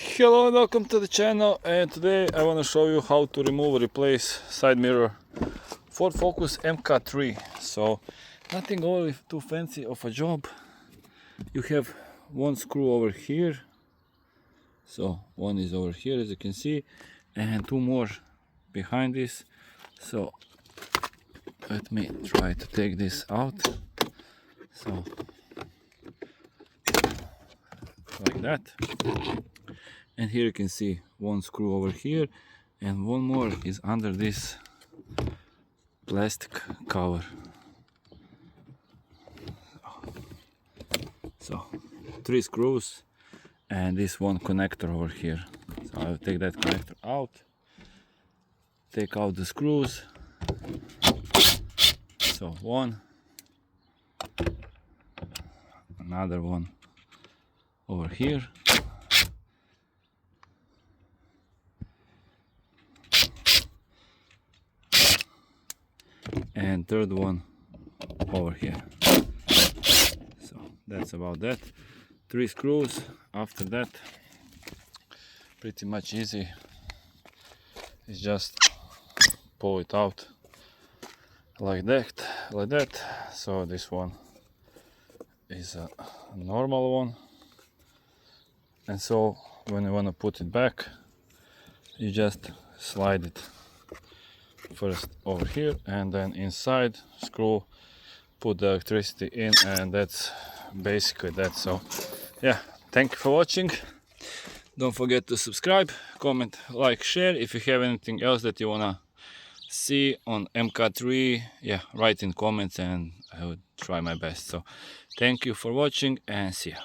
Hello and welcome to the channel, and today I want to show you how to remove or replace side mirror for Focus MK3. So nothing really too fancy of a job. You have one screw over here, so one is over here as you can see, and two more behind this. So let me try to take this out. So like that. And here you can see one screw over here and one more is under this plastic cover. So 3 screws and this one connector over here. So I'll take that connector out, take out the screws. So one, another one over here, and third one over here. So that's about that. 3 screws. After that, pretty much easy. It's just pull it out like that. So this one is a normal one, and so when you want to put it back, you just slide it first over here and then inside, screw, put the electricity in, and that's basically that. So yeah, thank you for watching. Don't forget to subscribe, comment, like, share. If you have anything else that you wanna see on MK3, yeah, write in comments and I will try my best. So thank you for watching and see ya.